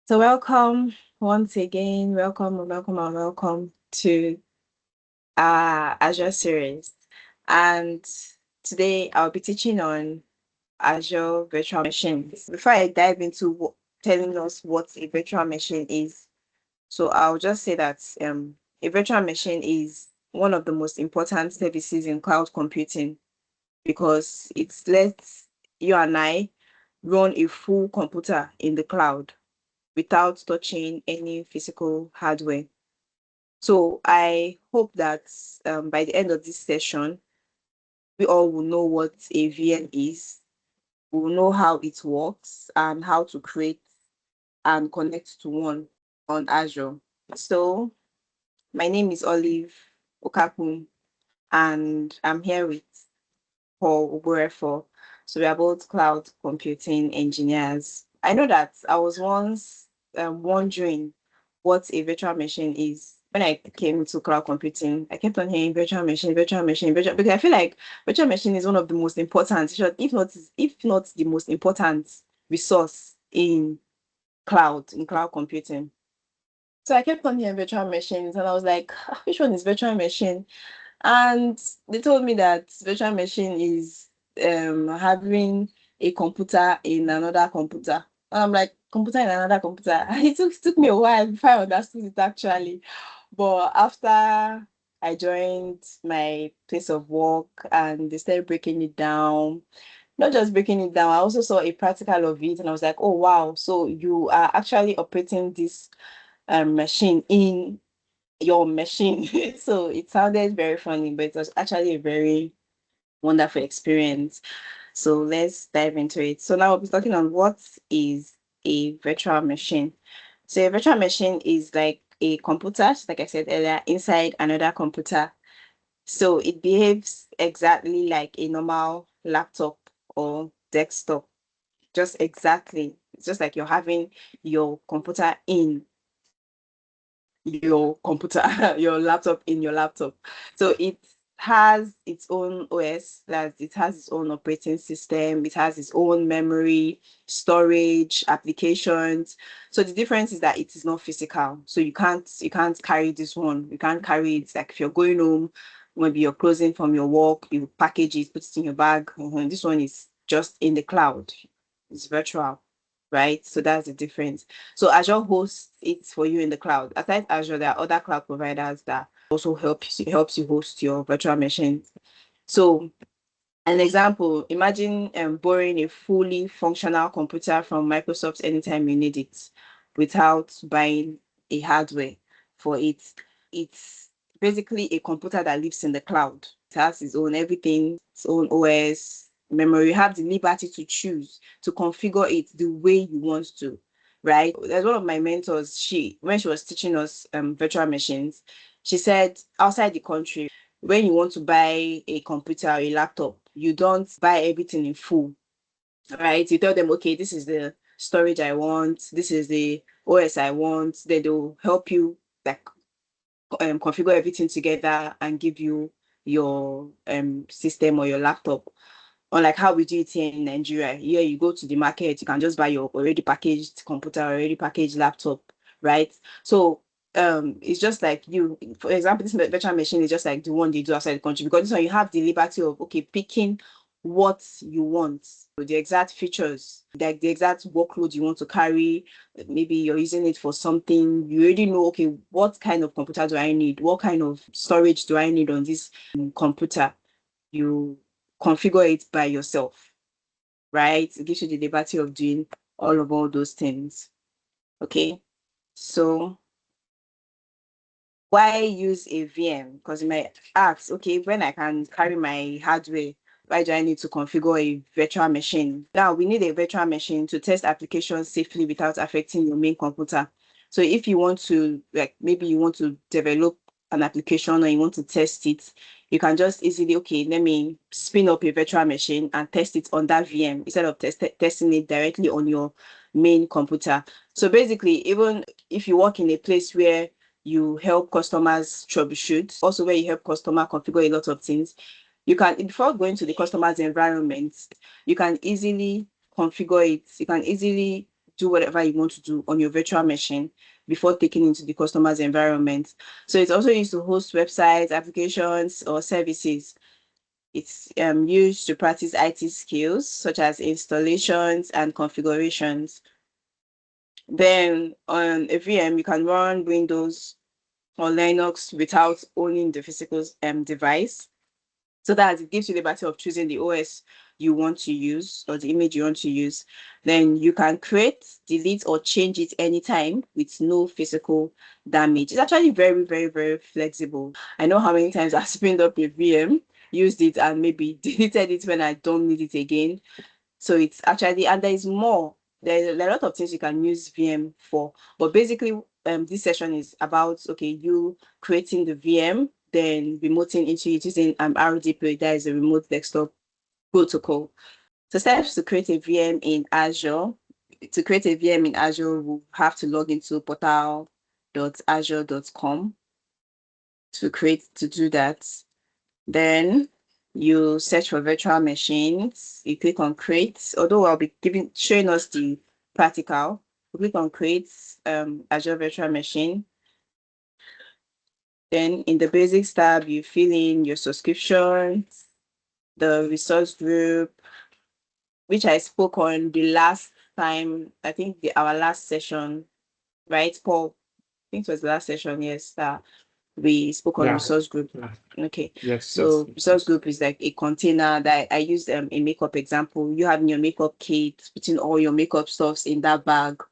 So welcome once again. Welcome to our Azure series. And today I'll be teaching on Azure virtual machines. Before I dive into telling us what a virtual machine is, so I'll just say that a virtual machine is one of the most important services in cloud computing because it lets you and I run a full computer in the cloud without touching any physical hardware. So I hope that by the end of this session, we all will know what a VM is, we will know how it works and how to create and connect to one on Azure. So my name is Olive Okakun and I'm here with Paul Oborefo. So we are both cloud computing engineers. I know that I was once wondering what a virtual machine is. When I came to cloud computing, I kept on hearing because I feel like virtual machine is one of the most important, if not the most important resource in cloud computing. So I kept on hearing virtual machines and I was like, which one is virtual machine? And they told me that virtual machine is having a computer in another computer. And I'm like, computer in another computer. It took me a while before I understood it actually. But after I joined my place of work and they started breaking it down, not just breaking it down, I also saw a practical of it and I was like, oh wow, so you are actually operating this machine in your machine. So it sounded very funny, but it was actually a very wonderful experience. So let's dive into it. So now we'll be talking on what is a virtual machine. So a virtual machine is like a computer, just like I said earlier, inside another computer. So it behaves exactly like a normal laptop or desktop. Just exactly. It's just like you're having your computer in your computer, your laptop in your laptop. So it has its own OS, that it has its own operating system, it has its own memory, storage, applications. So the difference is that it is not physical. So you can't carry this one. You can't carry it like if you're going home, maybe you're closing from your work, you package it, put it in your bag. This one is just in the cloud. It's virtual, right? So that's the difference. So Azure hosts it for you in the cloud. Aside Azure, there are other cloud providers that also helps you host your virtual machines. So an example, imagine borrowing a fully functional computer from Microsoft anytime you need it without buying a hardware for it. It's basically a computer that lives in the cloud. It has its own everything, its own OS, memory. You have the liberty to choose to configure it the way you want to, right? There's one of my mentors, when she was teaching us virtual machines, she said outside the country, when you want to buy a computer or a laptop, you don't buy everything in full, right? You tell them, okay, this is the storage I want, this is the OS I want. Then they'll help you like configure everything together and give you your system or your laptop. Unlike how we do it here in Nigeria, here you go to the market, you can just buy your already packaged computer, already packaged laptop, right? So it's just like you, for example, this virtual machine is just like the one they do outside the country, because this one you have the liberty of okay picking what you want, the exact features, like the exact workload you want to carry. Maybe you're using it for something, you already know, okay, what kind of computer do I need, what kind of storage do I need on this computer. You configure it by yourself, right? It gives you the liberty of doing all those things. Okay, so why use a VM? Because you might ask, okay, when I can carry my hardware, why do I need to configure a virtual machine? Now, we need a virtual machine to test applications safely without affecting your main computer. So if you want to, like, maybe you want to develop an application or you want to test it, you can just easily, okay, let me spin up a virtual machine and test it on that VM instead of testing it directly on your main computer. So basically, even if you work in a place where you help customers troubleshoot, also where you help customer configure a lot of things, you can, before going to the customer's environment, you can easily configure it. You can easily do whatever you want to do on your virtual machine before taking into the customer's environment. So it's also used to host websites, applications, or services. It's used to practice IT skills such as installations and configurations. Then on a VM, you can run Windows or Linux without owning the physical device. So that it gives you the liberty of choosing the OS you want to use or the image you want to use. Then you can create, delete, or change it anytime with no physical damage. It's actually very, very, very flexible. I know how many times I spinned up a VM, used it, and maybe deleted it when I don't need it again. So it's actually, and there is more. There are a lot of things you can use VM for, but basically, this session is about you creating the VM, then remoting into it using RDP, that is a remote desktop protocol. So steps to create a VM in Azure. To create a VM in Azure, we'll have to log into portal.azure.com to do that. Then you search for virtual machines. You click on create. Although I'll be showing us the practical. You click on create Azure virtual machine. Then in the basics tab, you fill in your subscriptions, the resource group, which I spoke on the last time. I think our last session, right, Paul? I think it was the last session. Yes, we spoke on resource group. Okay. Yes. So resource group is like a container that I used a makeup example. You having your makeup kit, putting all your makeup stuffs in that bag.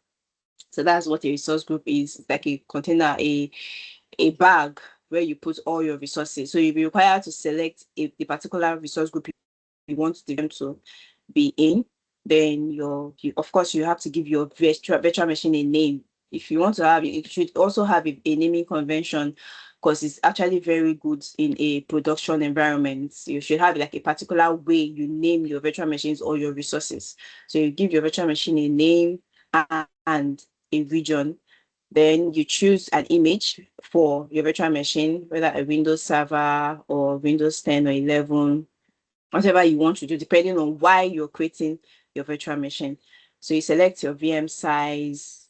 So that's what a resource group is. It's like a container, a bag where you put all your resources. So you'll be required to select the particular resource group you want them to be in. Then of course you have to give your virtual machine a name. If you want to have it, it should also have a naming convention, because it's actually very good in a production environment. You should have like a particular way you name your virtual machines or your resources. So you give your virtual machine a name and a region. Then you choose an image for your virtual machine, whether a Windows server or Windows 10 or 11, whatever you want to do, depending on why you're creating your virtual machine. So you select your VM size,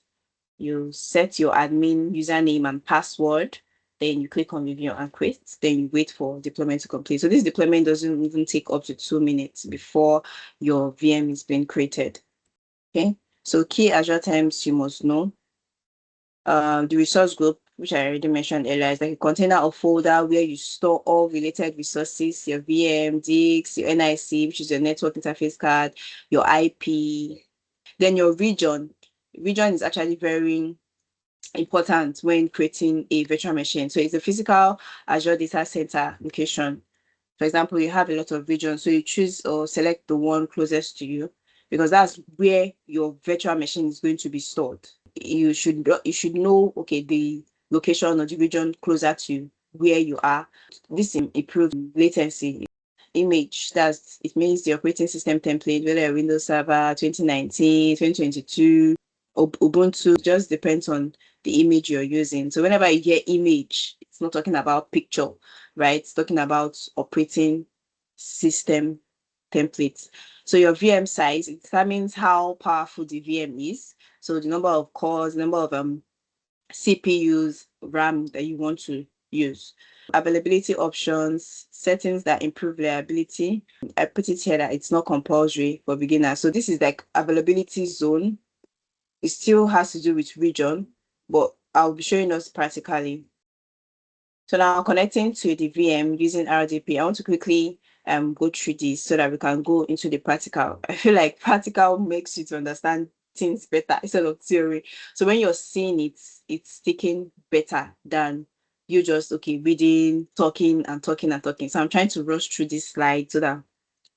you set your admin username and password, then you click on review and create, then you wait for deployment to complete. So this deployment doesn't even take up to 2 minutes before your VM is being created. Okay, so key Azure terms you must know. The resource group, which I already mentioned earlier, is like a container or folder where you store all related resources, your VM, disks, your NIC, which is your network interface card, your IP. Then your region. Region is actually very important when creating a virtual machine. So it's a physical Azure data center location. For example, you have a lot of regions, so you choose or select the one closest to you, because that's where your virtual machine is going to be stored. You should know, okay, the location or the region closer to where you are. This improves latency. Image, it means the operating system template, whether a Windows Server 2019, 2022, Ubuntu, just depends on the image you're using. So whenever you hear image, it's not talking about picture, right? It's talking about operating system templates. So your VM size, it determines how powerful the VM is. So the number of cores, number of CPUs, RAM that you want to use. Availability options, settings that improve reliability. I put it here that it's not compulsory for beginners. So this is like availability zone. It still has to do with region, but I'll be showing us practically. So now connecting to the VM using RDP, I want to quickly go through this so that we can go into the practical. I feel like practical makes you to understand things better instead of theory. So when you're seeing it, it's sticking better than you just reading, talking and talking and talking. So I'm trying to rush through this slide so that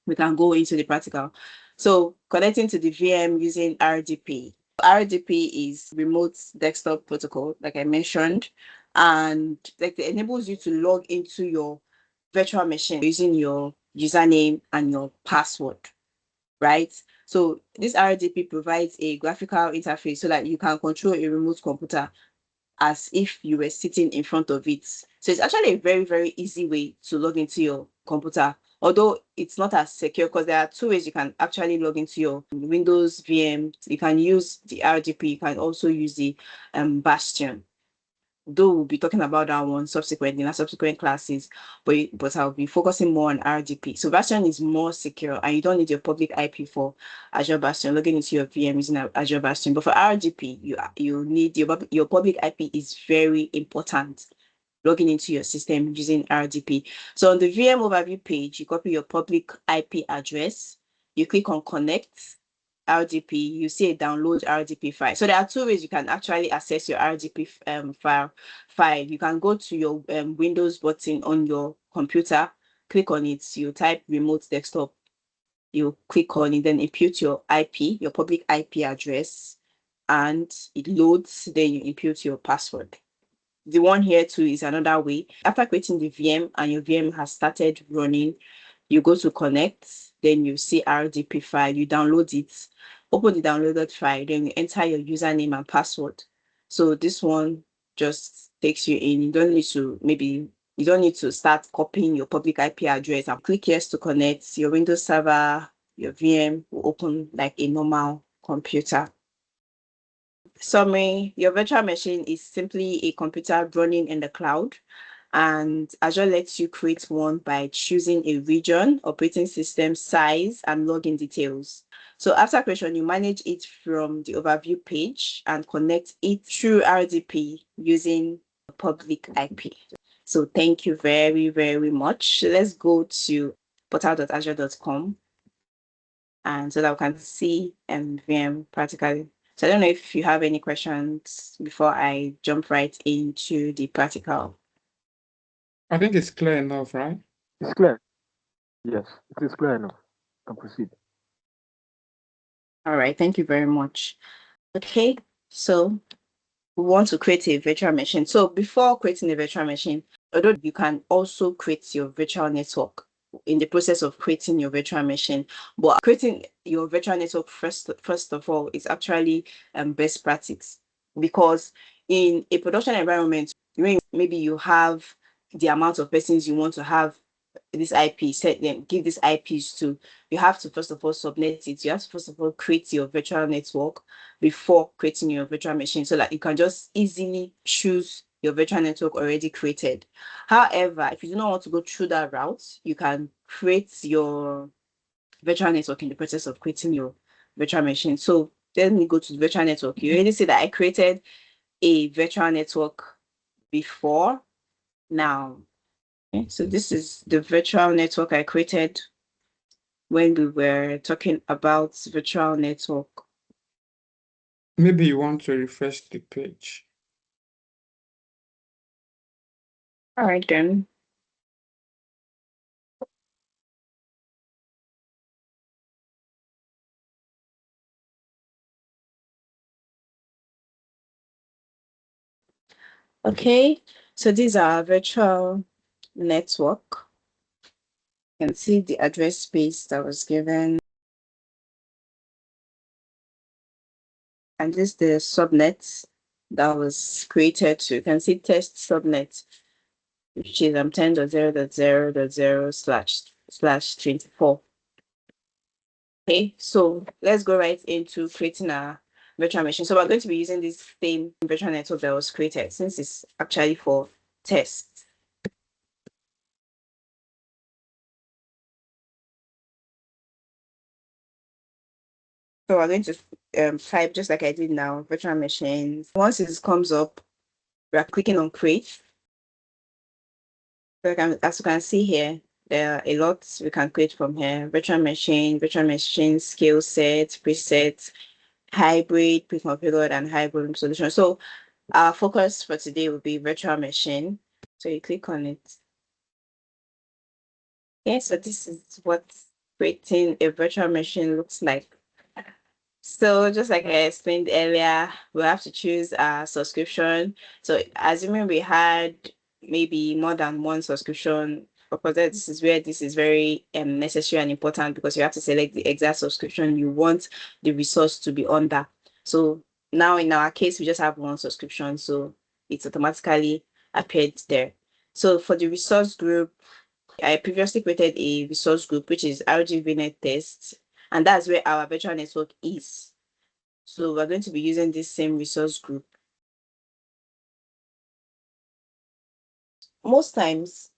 we can go into the practical. So connecting to the VM using RDP. RDP is Remote Desktop Protocol, like I mentioned, and like it enables you to log into your virtual machine using your username and your password, right? So this RDP provides a graphical interface so that you can control a remote computer as if you were sitting in front of it. So it's actually a very, very easy way to log into your computer although it's not as secure because there are two ways you can actually log into your Windows VM. You can use the RDP, you can also use the Bastion. Though we'll be talking about that one subsequently in our subsequent classes, but I'll be focusing more on RDP. So Bastion is more secure and you don't need your public IP for Azure Bastion, logging into your VM using Azure Bastion. But for RDP, you need your public IP is very important. Logging into your system using RDP. So on the VM overview page, you copy your public IP address, you click on connect, RDP, you see a download RDP file. So there are two ways you can actually access your RDP file. You can go to your Windows button on your computer, click on it, you type remote desktop, you click on it, then input your IP, your public IP address, and it loads, then you input your password. The one here too is another way. After creating the VM and your VM has started running, you go to connect, then you see RDP file, you download it, open the downloaded file, then you enter your username and password. So this one just takes you in. You don't need to start copying your public IP address and click yes to connect. Your Windows server, your VM will open like a normal computer. Summary, your virtual machine is simply a computer running in the cloud, and Azure lets you create one by choosing a region, operating system, size, and login details. So after creation, you manage it from the overview page and connect it through RDP using public IP. So thank you very, very much. Let's go to portal.azure.com and so that we can see VM practically. So I don't know if you have any questions before I jump right into the practical. I think it's clear enough, right? It's clear. Yes, it is clear enough. Can proceed. All right, thank you very much. Okay, so we want to create a virtual machine. So before creating a virtual machine, although you can also create your virtual network in the process of creating your virtual machine, but creating your virtual network first of all is actually best practice, because in a production environment, maybe you have the amount of persons you want to have this IP, set them, give these IPs to, you have to first of all subnet it. You have to first of all create your virtual network before creating your virtual machine, so that you can just easily choose your virtual network already created. However, if you do not want to go through that route, you can create your virtual network in the process of creating your virtual machine. So let me go to the virtual network. You already see that I created a virtual network before. Now, okay, so this is the virtual network I created when we were talking about virtual network. Maybe you want to refresh the page. All right, then. Okay, so these are virtual network. You can see the address space that was given. And this is the subnet that was created. So you can see test subnet, which is 10.0.0.0//24. Okay, so let's go right into creating a virtual machine. So we're going to be using this same virtual network that was created, since it's actually for test. So we're going to type just like I did now, virtual machines. Once it comes up, we're clicking on create. So as you can see here, there are a lot we can create from here. Virtual machine, skill set, preset, hybrid, pre-configured, and hybrid solution. So our focus for today will be virtual machine. So you click on it. Okay, so this is what creating a virtual machine looks like. So just like I explained earlier, we have to choose a subscription. So assuming we had maybe more than one subscription, of course, this is where this is very necessary and important, because you have to select the exact subscription you want the resource to be under. So now in our case, we just have one subscription, so it's automatically appeared there. So for the resource group, I previously created a resource group, which is RDP Remote Test, and that's where our virtual network is. So we're going to be using this same resource group. Most times,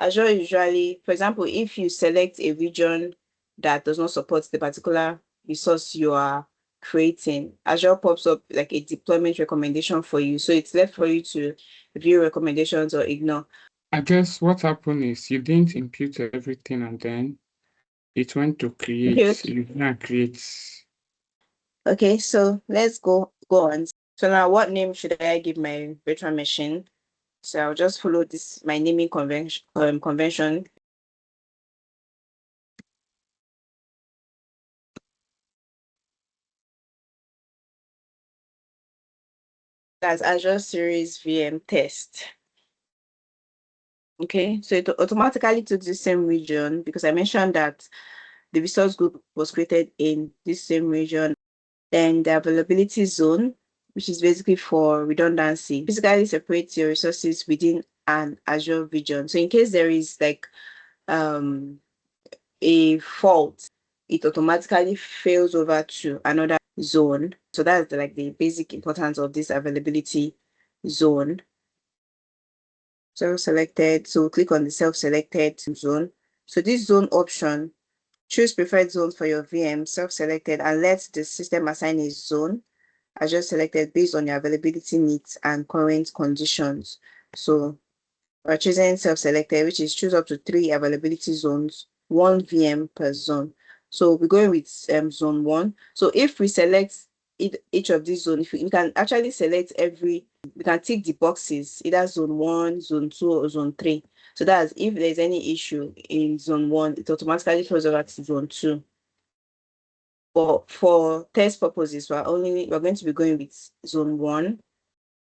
Azure usually, for example, if you select a region that does not support the particular resource you are creating, Azure pops up like a deployment recommendation for you. So it's left for you to view recommendations or ignore. I guess what happened is you didn't impute everything and then it went to create. You didn't create. Okay, so let's go on. So now what name should I give my virtual machine? So I'll just follow this my naming convention. That's Azure Series VM test. Okay, so it automatically took the same region because I mentioned that the resource group was created in this same region. Then the availability zone, which is basically for redundancy, basically separates your resources within an Azure region. So in case there is like a fault, it automatically fails over to another zone. So that's like the basic importance of this availability zone. Self-selected. So click on the self-selected zone. So this zone option, choose preferred zone for your VM, self-selected, and let the system assign a zone Azure selected based on your availability needs and current conditions. So we're choosing self-selected, which is choose up to 3 availability zones, 1 VM per zone. So we're going with zone 1. So if we select each of these zones, we can actually select we can tick the boxes, either zone 1, zone 2, or zone 3. So that's if there's any issue in zone 1, it automatically goes over to zone 2. But for test purposes, we're going to be going with zone 1.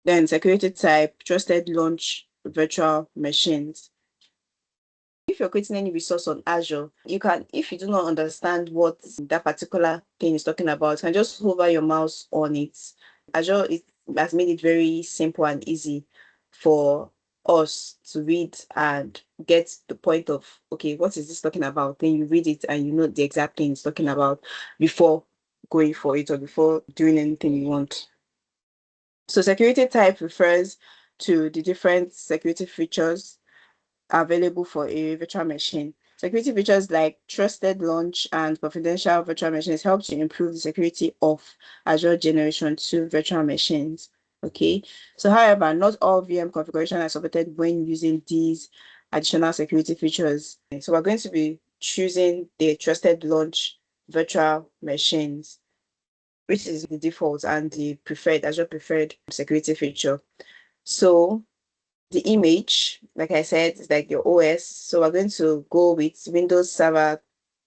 Then security type, trusted launch virtual machines. If you're creating any resource on Azure, you can, if you do not understand what that particular thing is talking about, you can just hover your mouse on it. Azure has made it very simple and easy for us to read and get the point of, okay, what is this talking about? Then you read it and you know the exact thing it's talking about before going for it or before doing anything you want. So security type refers to the different security features available for a virtual machine. Security features like trusted launch and confidential virtual machines help to improve the security of Azure Generation 2 virtual machines. Okay, so however, not all VM configuration are supported when using these additional security features. So we're going to be choosing the trusted launch virtual machines, which is the default and the preferred Azure preferred security feature. So the image, like I said, is like your OS. So we're going to go with Windows Server.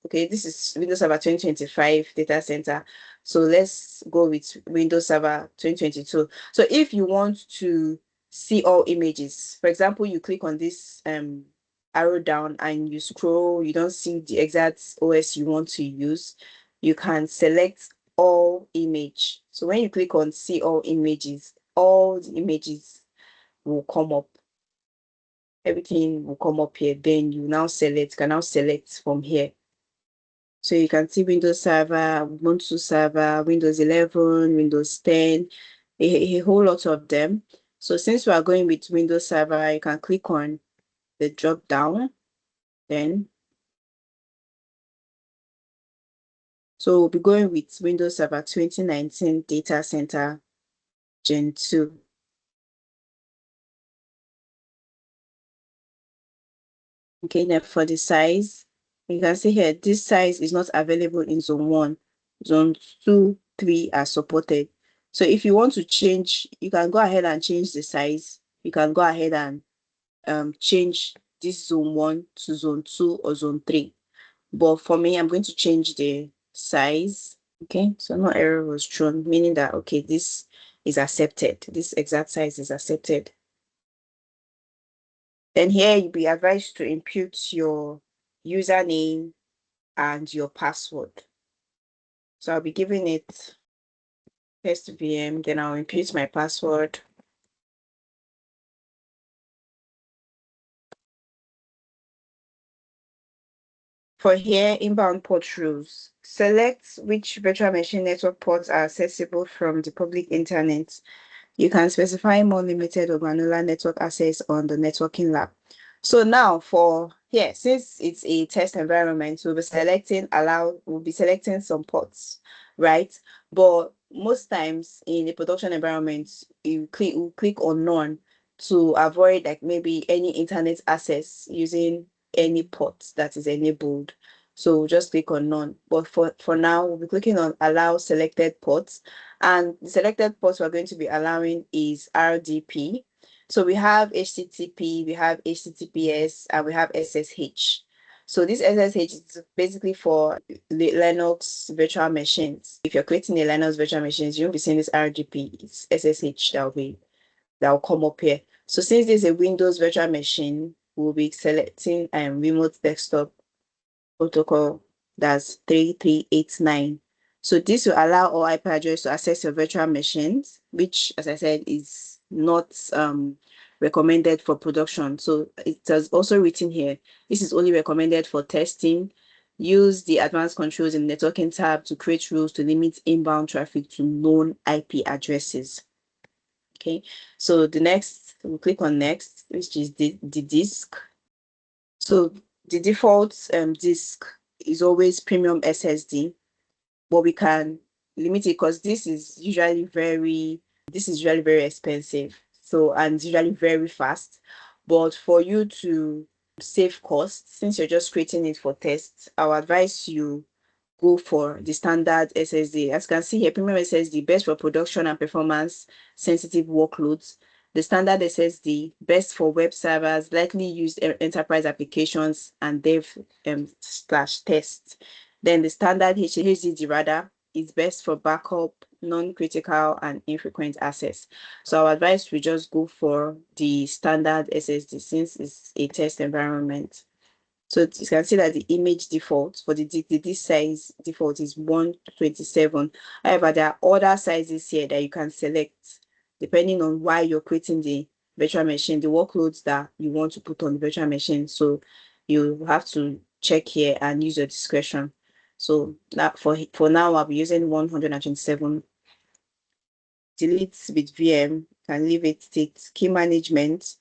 Okay, this is Windows Server 2025 data center. So let's go with Windows Server 2022. So if you want to see all images, for example, you click on this arrow down and you scroll, you don't see the exact OS you want to use, you can select all image. So when you click on see all images, all the images will come up. Everything will come up here. Then you can now select from here. So you can see Windows Server, Ubuntu Server, Windows 11, Windows 10, a whole lot of them. So since we are going with Windows Server, you can click on the drop down. Then, so we'll be going with Windows Server 2019 Data Center Gen 2. Okay, now for the size, you can see here, this size is not available in zone 1. Zone 2, 3 are supported. So if you want to change, you can go ahead and change the size. You can go ahead and change this zone 1 to zone 2 or zone 3. But for me, I'm going to change the size. Okay, so no error was shown, meaning that, okay, this is accepted. This exact size is accepted. Then here you'll be advised to input your username and your password. So I'll be giving it test VM, then I'll input my password. For here, inbound port rules. Select which virtual machine network ports are accessible from the public internet. You can specify more limited or granular network access on the networking lab. So now for here, since it's a test environment, we'll be selecting some ports, right? But most times in a production environment, we'll click on none to avoid like maybe any internet access using any port that is enabled. So we'll just click on none. But for now, we'll be clicking on allow selected ports. And the selected ports we're going to be allowing is RDP. So we have HTTP, we have HTTPS, and we have SSH. So this SSH is basically for the Linux virtual machines. If you're creating a Linux virtual machines, you won't be seeing this RDP. It's SSH that will come up here. So since this is a Windows virtual machine, we'll be selecting remote desktop protocol, that's 3389. So this will allow all IP address to access your virtual machines, which, as I said, is not recommended for production. So it has also written here, this is only recommended for testing. Use the advanced controls in the networking tab to create rules to limit inbound traffic to known IP addresses. Okay, so the next, we'll click on next, which is the disk. So the default disk is always premium SSD, but we can limit it because this is usually very expensive. So, and usually very fast. But for you to save costs, since you're just creating it for tests, I would advise you go for the standard SSD. As you can see here, premium SSD, best for production and performance sensitive workloads. The standard SSD, best for web servers, likely used enterprise applications and dev slash tests. Then the standard HDD rather is best for backup, non-critical and infrequent access. So I advise we just go for the standard SSD since it's a test environment. So you can see that the image default for the disk size default is 127. However, there are other sizes here that you can select depending on why you're creating the virtual machine, the workloads that you want to put on the virtual machine. So you have to check here and use your discretion. So that for now, I'll be using 127. Delete with VM, can leave it, take key management.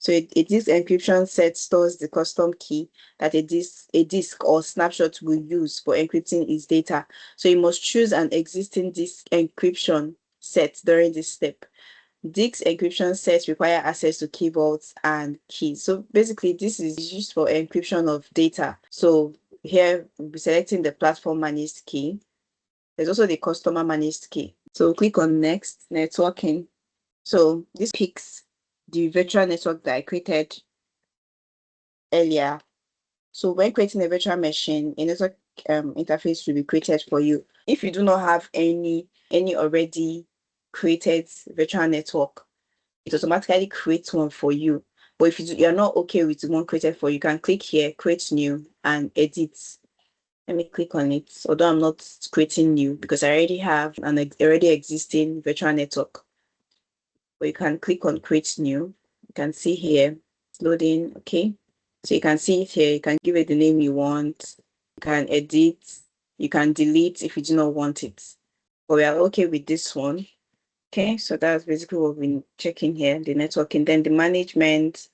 So a disk encryption set stores the custom key that a disk or snapshot will use for encrypting its data. So you must choose an existing disk encryption set during this step. Disk encryption sets require access to key vaults and keys. So basically, this is used for encryption of data. So here we'll be selecting the platform managed key. There's also the customer managed key. So click on next, networking. So this picks the virtual network that I created earlier. So when creating a virtual machine, a network interface will be created for you. If you do not have any already created virtual network, it automatically creates one for you. But if you're not okay with the one created for you, you can click here, create new and edit. Let me click on it. Although I'm not creating new because I already have an already existing virtual network. But you can click on create new. You can see here, it's loading. Okay. So you can see it here. You can give it the name you want. You can edit. You can delete if you do not want it. But we are okay with this one. Okay. So that's basically what we've been checking here, the networking. Then the management.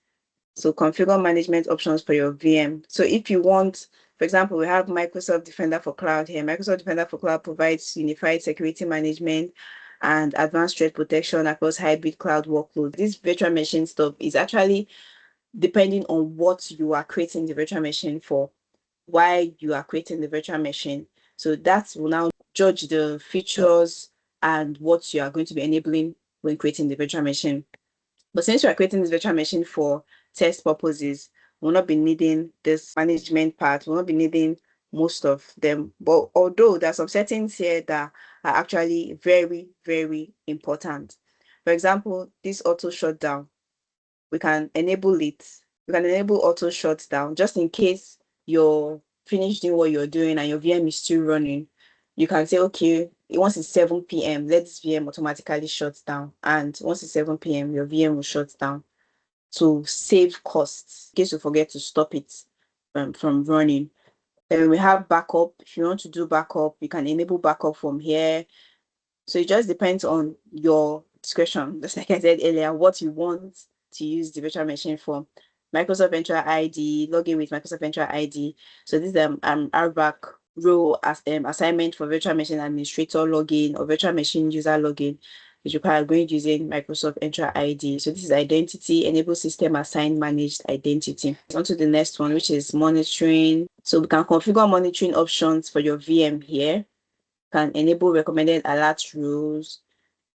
So configure management options for your VM. So if you want, for example, we have Microsoft Defender for Cloud here. Microsoft Defender for Cloud provides unified security management and advanced threat protection across hybrid cloud workloads. This virtual machine stuff is actually depending on what you are creating the virtual machine for, why you are creating the virtual machine. So that will now judge the features and what you are going to be enabling when creating the virtual machine. But since we are creating this virtual machine for test purposes, we'll not be needing this management part. We'll not be needing most of them. But although there are some settings here that are actually very, very important. For example, this auto shutdown, we can enable it. We can enable auto shutdown just in case you're finished doing what you're doing and your VM is still running. You can say, okay, once it's 7 p.m., let this VM automatically shut down. And once it's 7 p.m., your VM will shut down to save costs in case you forget to stop it from running. Then we have backup. If you want to do backup, you can enable backup from here. So it just depends on your discretion. Just like I said earlier, what you want to use the virtual machine for. Microsoft Entra ID, login with Microsoft Entra ID. So this is RBAC role as assignment for virtual machine administrator login or virtual machine user login, which require going using Microsoft Entra ID. So this is identity, enable system assigned managed identity. On to the next one, which is monitoring. So we can configure monitoring options for your VM here. Can enable recommended alert rules.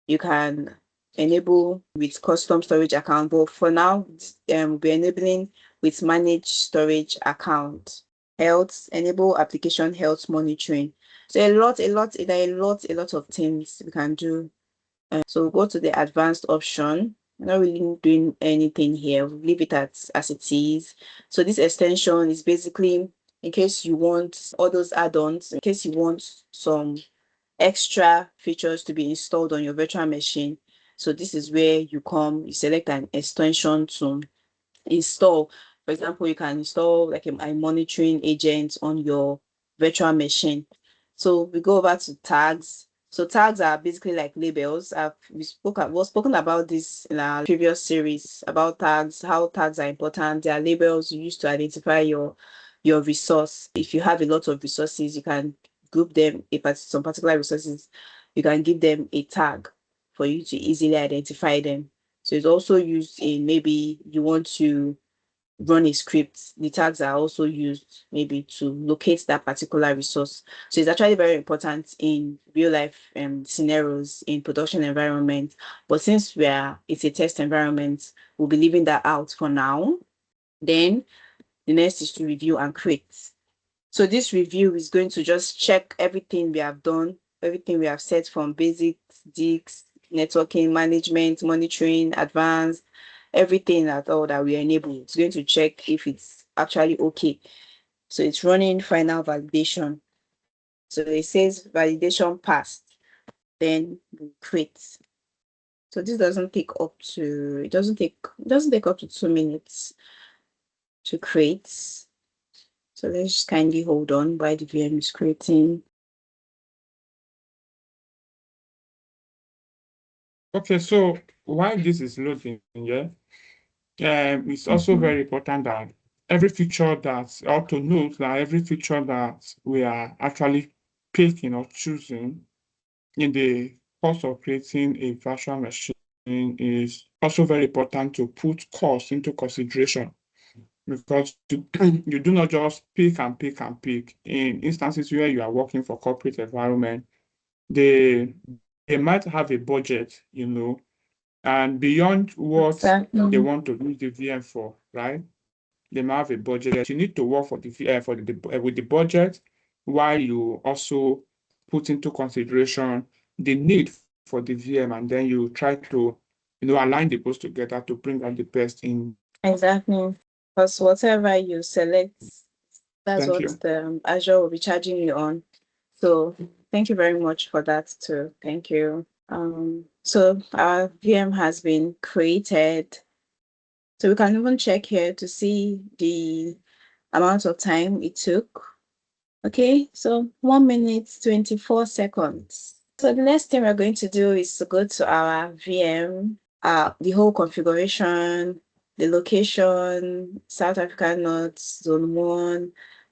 You can enable with custom storage account, but for now, we'll be enabling with managed storage account. Health, enable application health monitoring. So there are a lot of things we can do. So we'll go to the advanced option. We're not really doing anything here. We'll leave it as it is. So this extension is basically in case you want all those add-ons, in case you want some extra features to be installed on your virtual machine. So this is where you come, you select an extension to install. For example, you can install like a monitoring agent on your virtual machine. So we go over to tags. So tags are basically like labels. We've spoken about this in our previous series about tags, how tags are important. They are labels you use to identify your resource. If you have a lot of resources, you can group them some particular resources. You can give them a tag for you to easily identify them. So it's also used in maybe you want to run a script. The tags are also used maybe to locate that particular resource. So it's actually very important in real life scenarios in production environment. But since it's a test environment, we'll be leaving that out for now. Then the next is to review and create. So this review is going to just check everything we have done, everything we have set from basics, digs, networking, management, monitoring, advanced, everything at all that we enable. It's going to check if it's actually okay. So it's running final validation. So it says validation passed. Then we create. So this doesn't take up to it doesn't take up to 2 minutes to create. So let's just kindly hold on while the VM is creating. Okay, so while this is loading, yeah, it's also very important that every feature that, or to note that every feature that we are actually picking or choosing in the course of creating a virtual machine is also very important to put cost into consideration, because you do not just pick and pick and pick. In instances where you are working for corporate environment, they might have a budget, and beyond what they want to use the VM for, right? They might have a budget. You need to work for with the budget, while you also put into consideration the need for the VM, and then you try to, align the both together to bring out the best in. Exactly. Because whatever you select, that's Thank what you. the Azure will be charging you on. So thank you very much for that too. Thank you. So our VM has been created. So we can even check here to see the amount of time it took. Okay, so 1 minute, 24 seconds. So the next thing we're going to do is to go to our VM, the whole configuration, the location, South Africa North, Zone 1.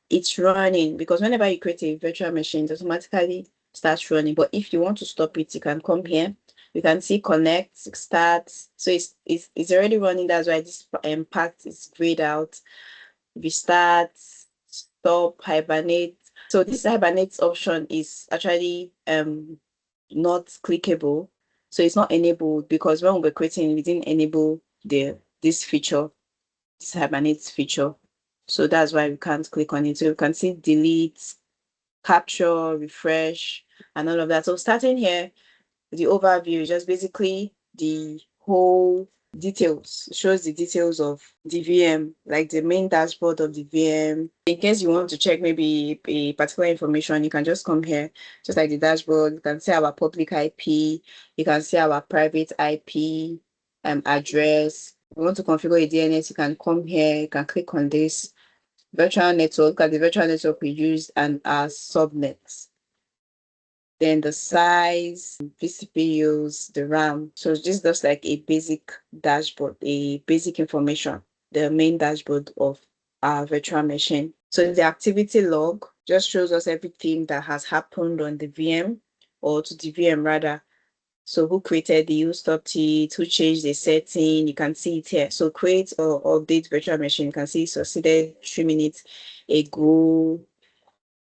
It's running because whenever you create a virtual machine, it automatically starts running. But if you want to stop it, you can come here. You can see connect, start. So it's already running. That's why this part is grayed out. Restart, stop, hibernate. So this hibernate option is actually not clickable. So it's not enabled because when we're creating, we didn't enable this feature, this hibernate feature. So that's why we can't click on it. So you can see delete, capture, refresh, and all of that. So starting here, the overview is just basically the whole details. It shows the details of the VM, like the main dashboard of the VM. In case you want to check maybe a particular information, you can just come here, just like the dashboard. You can see our public IP, you can see our private IP address. If you want to configure a DNS, you can come here, you can click on this. virtual network, and the virtual network we use and our subnets. Then the size, vCPUs, the RAM. So this is just like a basic dashboard, a basic information, the main dashboard of our virtual machine. So the activity log just shows us everything that has happened on the VM, or to the VM rather. So who created the, who stopped it, who changed the setting, you can see it here. So create or update virtual machine, you can see it succeeded 3 minutes ago.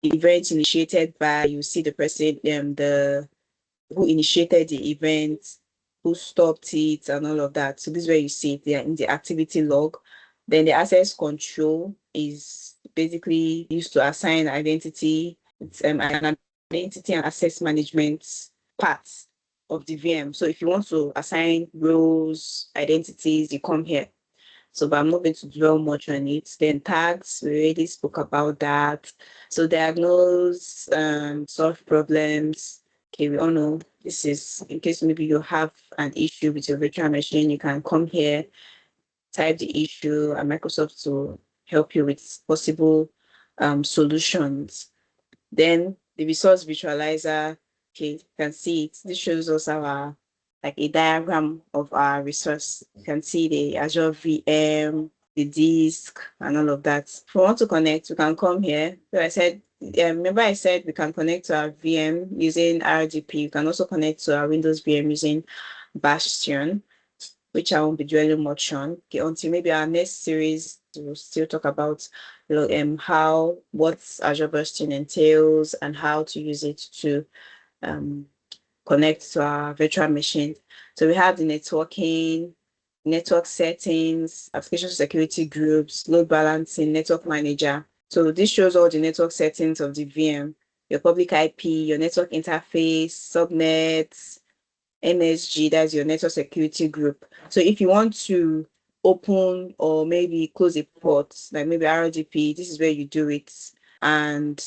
Event initiated by, you see the person, the who initiated the event, who stopped it, and all of that. So this is where you see it there in the activity log. Then the access control is basically used to assign identity. It's an identity and access management part of the VM. So if you want to assign roles, identities, you come here. So, but I'm not going to dwell much on it. Then tags, we already spoke about that. So diagnose, solve problems. Okay, we all know this is in case maybe you have an issue with your virtual machine, you can come here, type the issue, and Microsoft will help you with possible solutions. Then the resource visualizer, okay, you can see it. This shows us our like a diagram of our resource. You can see the Azure VM, the disk, and all of that. If we want to connect, we can come here. So I said, remember I said we can connect to our VM using RDP. You can also connect to our Windows VM using Bastion, which I won't be dwelling much on. Okay, until maybe our next series, we'll still talk about how what Azure Bursting entails and how to use it to connect to our virtual machine. So we have the networking, network settings, application security groups, load balancing, network manager. So this shows all the network settings of the VM, your public IP, your network interface, subnets, NSG, that's your network security group. So if you want to open or maybe close a port, like maybe RDP, this is where you do it. And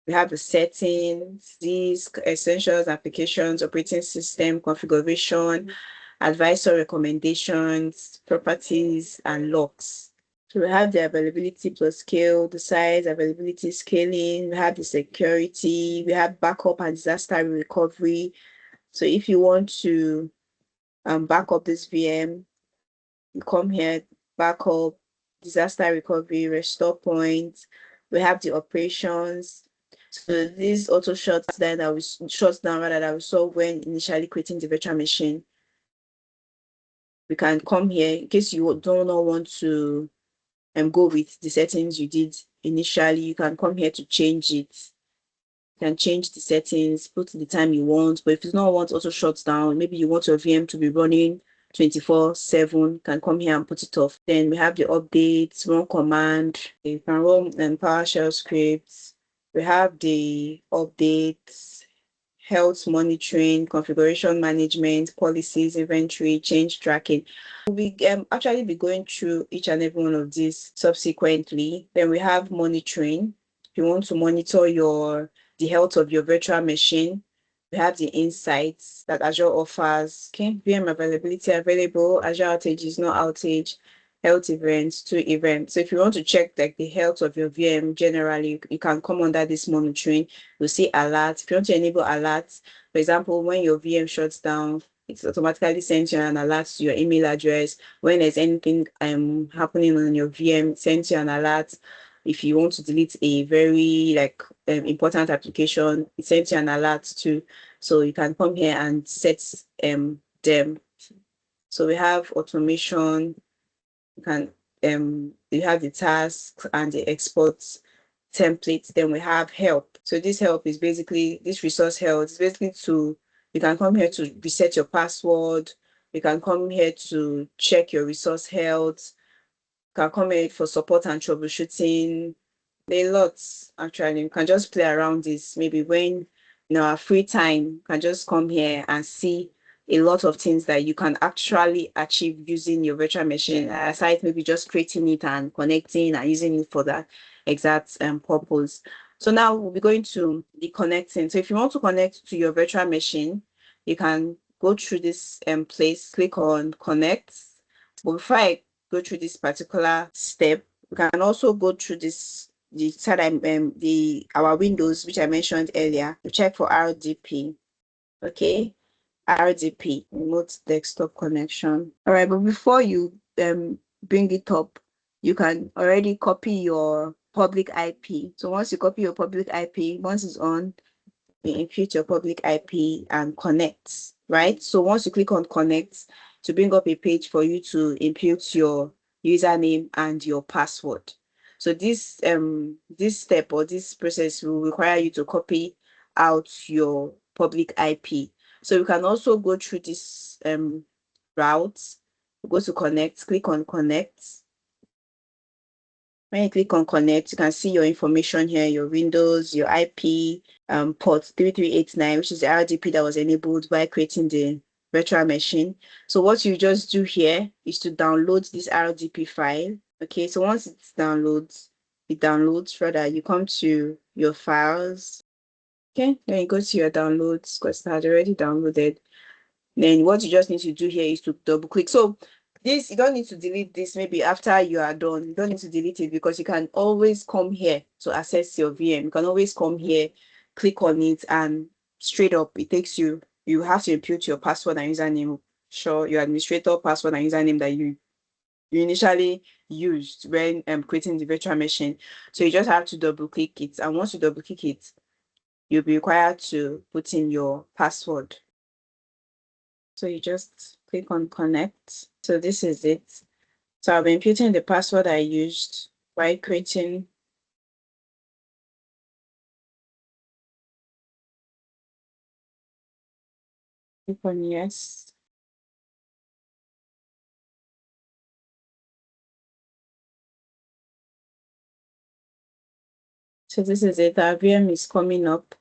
we have the settings, disk, essentials, applications, operating system, configuration, advisor recommendations, properties, and locks. So we have the availability plus scale, the size, availability scaling, we have the security, we have backup and disaster recovery. So if you want to back up this VM, you come here, backup, disaster recovery, restore points. We have the operations. So this auto shuts down that we saw when initially creating the virtual machine. We can come here in case you don't want to go with the settings you did initially. You can come here to change it. You can change the settings, put the time you want. But if you don't want auto shuts down, maybe you want your VM to be running 24/7, can come here and put it off. Then we have the updates, run command. You can run PowerShell scripts. We have the updates, health monitoring, configuration management, policies, inventory, change tracking. We actually be going through each and every one of these subsequently. Then we have monitoring. If you want to monitor the health of your virtual machine, we have the insights that Azure offers. Okay, VM availability available, Azure outage is no outage, health events, 2 events. So if you want to check like the health of your VM generally, you can come under this monitoring. You'll see alerts. If you want to enable alerts, for example, when your VM shuts down, it automatically sends you an alert to your email address. When there's anything happening on your VM, it sends you an alert. If you want to delete a very important application, it sends you an alert too. So you can come here and set them. So we have automation. You can you have the tasks and the exports templates. Then we have help. So this help is basically this resource help. It's basically you can come here to reset your password. You can come here to check your resource health. You can come here for support and troubleshooting. There are lots actually. You can just play around this. Maybe when our free time, you can just come here and see a lot of things that you can actually achieve using your virtual machine, aside maybe just creating it and connecting and using it for that exact purpose. So now we'll be going to the connecting. So if you want to connect to your virtual machine, you can go through this place, click on connect. But before I go through this particular step, We can also go through our windows, which I mentioned earlier, to check for RDP. Okay, RDP, Remote Desktop Connection. All right, but before you bring it up, you can already copy your public IP. So once you copy your public IP, once it's on, you impute your public IP and connect, right? So once you click on connect, to bring up a page for you to impute your username and your password. So this step or this process will require you to copy out your public IP. So you can also go through this route. Go to connect, click on connect. When you click on connect, you can see your information here, your Windows, your IP, port 3389, which is the RDP that was enabled by creating the virtual machine. So what you just do here is to download this RDP file. Okay, so once it downloads rather, you come to your files. Okay, then you go to your downloads because it has already downloaded. Then what you just need to do here is to double click. So this, you don't need to delete this maybe after you are done. You don't need to delete it because you can always come here to access your VM. You can always come here, click on it, and straight up it takes you. You have to input your password and username. Sure, your administrator password and username that you initially used when creating the virtual machine. So you just have to double click it. And once you double click it, you'll be required to put in your password. So you just click on connect. So this is it. So I'll be inputting the password I used while creating. Click on yes. So this is it. Our VM is coming up.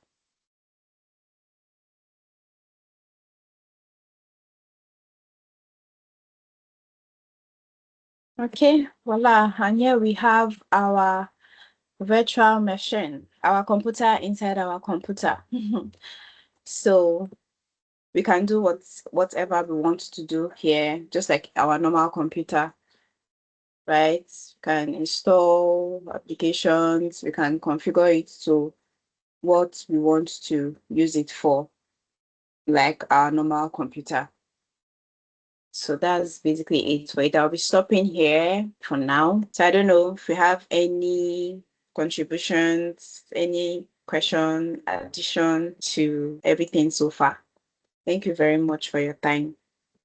Okay, voila. And here we have our virtual machine, our computer inside our computer. So we can do whatever we want to do here, just like our normal computer, right? We can install applications, we can configure it to what we want to use it for, like our normal computer. So that's basically it for it. I'll be stopping here for now. So I don't know if you have any contributions, any question, addition to everything so far. Thank you very much for your time.